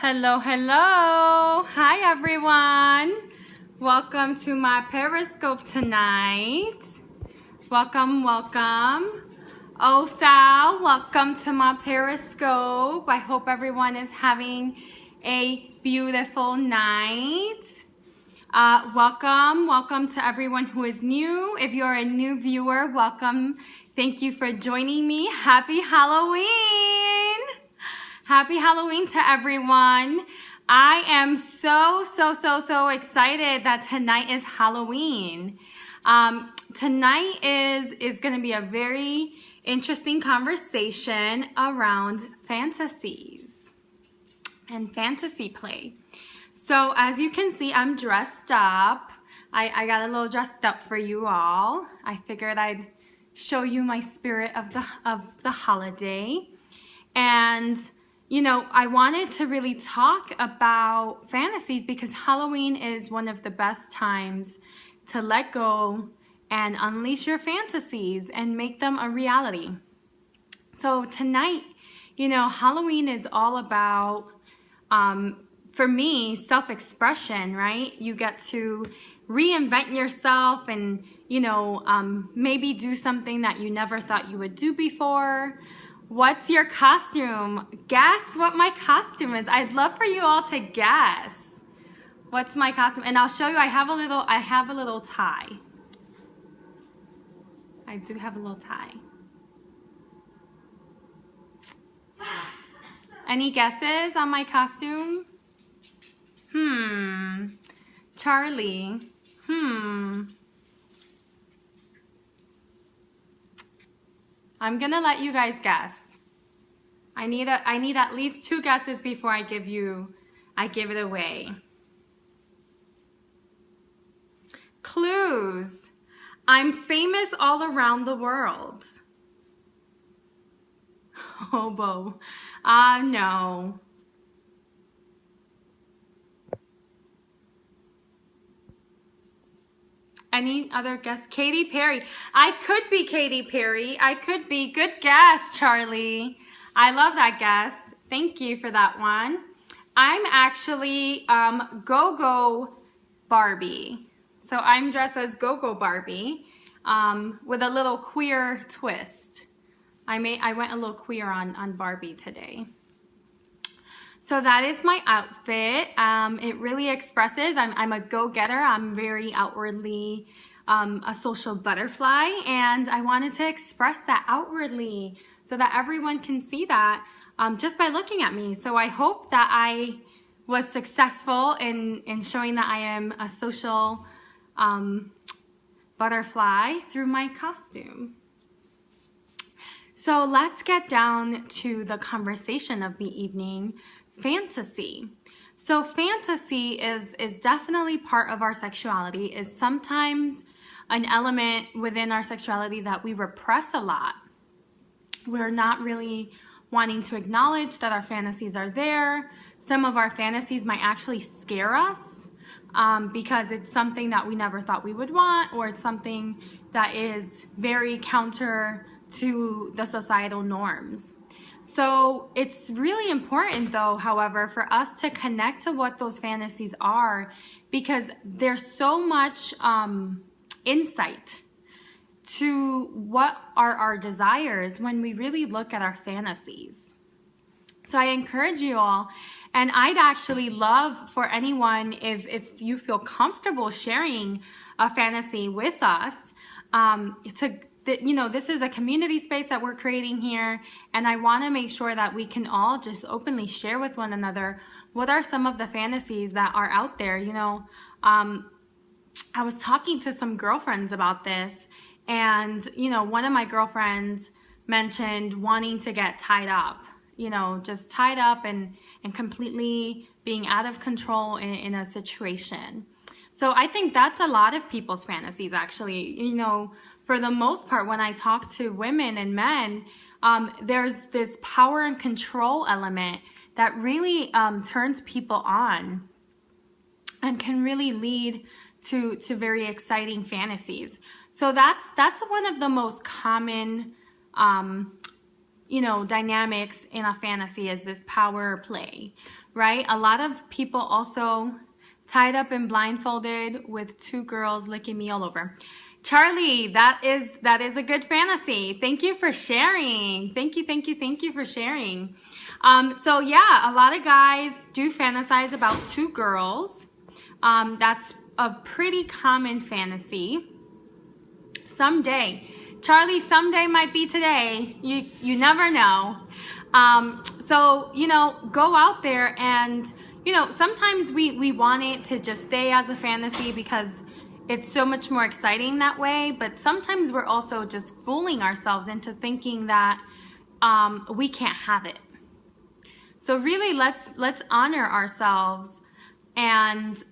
Hello, hello. Hi, everyone. Welcome to my Periscope tonight. Welcome, welcome. Oh, Sal, welcome to my Periscope. I hope everyone is having a beautiful night. Welcome to everyone who is new. If you're a new viewer, welcome. Thank you for joining me. Happy Halloween. Happy Halloween to everyone. I am so excited that tonight is Halloween. Tonight is going to be a very interesting conversation around fantasies and fantasy play. So as you can see, I'm dressed up. I got a little dressed up for you all. I figured I'd show you my spirit of the holiday. And you know, I wanted to really talk about fantasies because Halloween is one of the best times to let go and unleash your fantasies and make them a reality. So tonight, you know, Halloween is all about, for me, self-expression, right? You get to reinvent yourself and, you know, maybe do something that you never thought you would do before. What's your costume? Guess what my costume is. I'd love for you all to guess. What's my costume? And I'll show you, I have a little tie. I do have a little tie. Any guesses on my costume? Charlie. I'm gonna let you guys guess. I need at least 2 guesses before I give it away. Clues. I'm famous all around the world. Hobo. No. Any other guess? Katy Perry. I could be Katy Perry. I could be. Good guess, Charlie. I love that guess. Thank you for that one. I'm actually Go-Go Barbie. So I'm dressed as Go-Go Barbie with a little queer twist. I went a little queer on Barbie today. So that is my outfit. It really expresses, I'm a go-getter. I'm very outwardly a social butterfly, and I wanted to express that outwardly so that everyone can see that just by looking at me. So I hope that I was successful in showing that I am a social butterfly through my costume. So let's get down to the conversation of the evening. Fantasy. So fantasy is definitely part of our sexuality, is sometimes an element within our sexuality that we repress a lot. We're not really wanting to acknowledge that our fantasies are there. Some of our fantasies might actually scare us because it's something that we never thought we would want, or it's something that is very counter to the societal norms. So it's really important though, however, for us to connect to what those fantasies are, because there's so much insight to what are our desires when we really look at our fantasies. So I encourage you all, and I'd actually love for anyone, if you feel comfortable sharing a fantasy with us, you know, this is a community space that we're creating here, and I want to make sure that we can all just openly share with one another what are some of the fantasies that are out there. You know, I was talking to some girlfriends about this, and you know, one of my girlfriends mentioned wanting to get tied up, you know, just tied up and completely being out of control in a situation. So I think that's a lot of people's fantasies, actually. You know, for the most part, when I talk to women and men, there's this power and control element that really turns people on and can really lead to very exciting fantasies. So that's one of the most common, you know, dynamics in a fantasy, is this power play, right? A lot of people also tied up and blindfolded with two girls licking me all over. Charlie, that is a good fantasy. Thank you for sharing. Thank you for sharing. So yeah, a lot of guys do fantasize about two girls. That's a pretty common fantasy. Someday, Charlie, someday might be today. You never know. So, you know, go out there and, you know, sometimes we want it to just stay as a fantasy because it's so much more exciting that way. But sometimes we're also just fooling ourselves into thinking that we can't have it. So really, let's honor ourselves and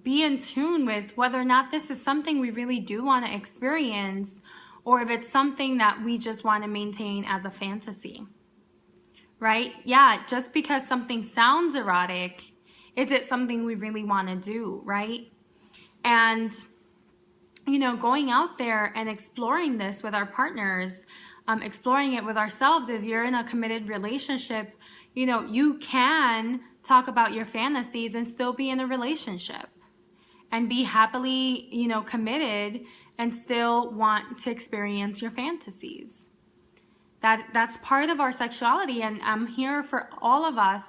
be in tune with whether or not this is something we really do want to experience, or if it's something that we just want to maintain as a fantasy, right? Yeah, just because something sounds erotic, is it something we really want to do, right? And, you know, going out there and exploring this with our partners, exploring it with ourselves. If you're in a committed relationship, you know, you can talk about your fantasies and still be in a relationship and be happily, you know, committed and still want to experience your fantasies. That's part of our sexuality, and I'm here for all of us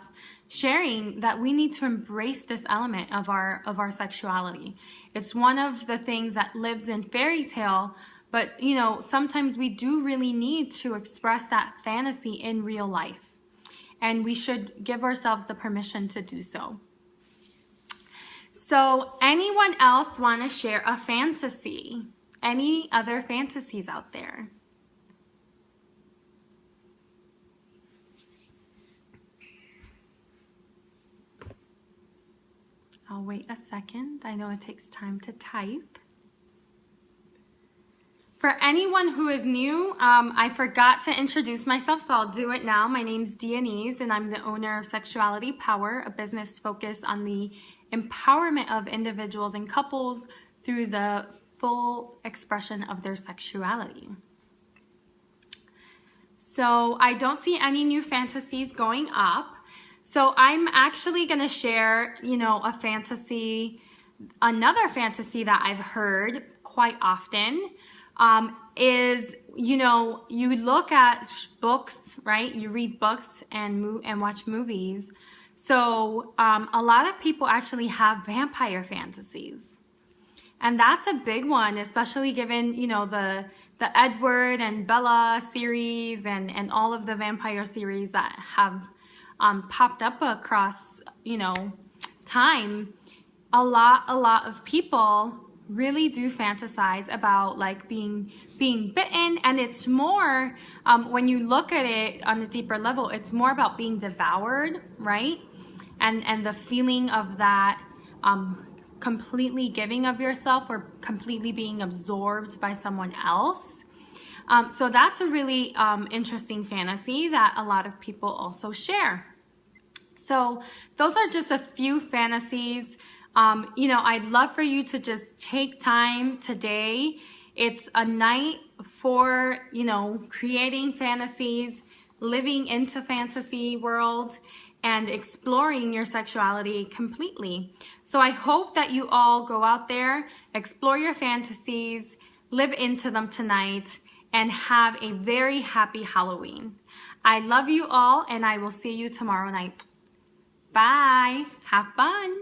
sharing that we need to embrace this element of our sexuality. It's one of the things that lives in fairy tale, but you know, sometimes we do really need to express that fantasy in real life, and we should give ourselves the permission to do so. So anyone else want to share a fantasy? Any other fantasies out there? I'll wait a second. I know it takes time to type. For anyone who is new, I forgot to introduce myself, so I'll do it now. My name's Dianese, and I'm the owner of Sexuality Power, a business focused on the empowerment of individuals and couples through the full expression of their sexuality. So I don't see any new fantasies going up. So I'm actually going to share, you know, a fantasy, another fantasy that I've heard quite often is, you know, you look at books, right? You read books and watch movies. So a lot of people actually have vampire fantasies. And that's a big one, especially given, you know, the Edward and Bella series and all of the vampire series that have popped up across, you know, time. A lot of people really do fantasize about like being bitten, and it's more when you look at it on a deeper level, it's more about being devoured, right? And the feeling of that completely giving of yourself or completely being absorbed by someone else. So that's a really interesting fantasy that a lot of people also share. So those are just a few fantasies. You know, I'd love for you to just take time today. It's a night for, you know, creating fantasies, living into fantasy world, and exploring your sexuality completely. So I hope that you all go out there, explore your fantasies, live into them tonight, and have a very happy Halloween. I love you all, and I will see you tomorrow night. Bye. Have fun.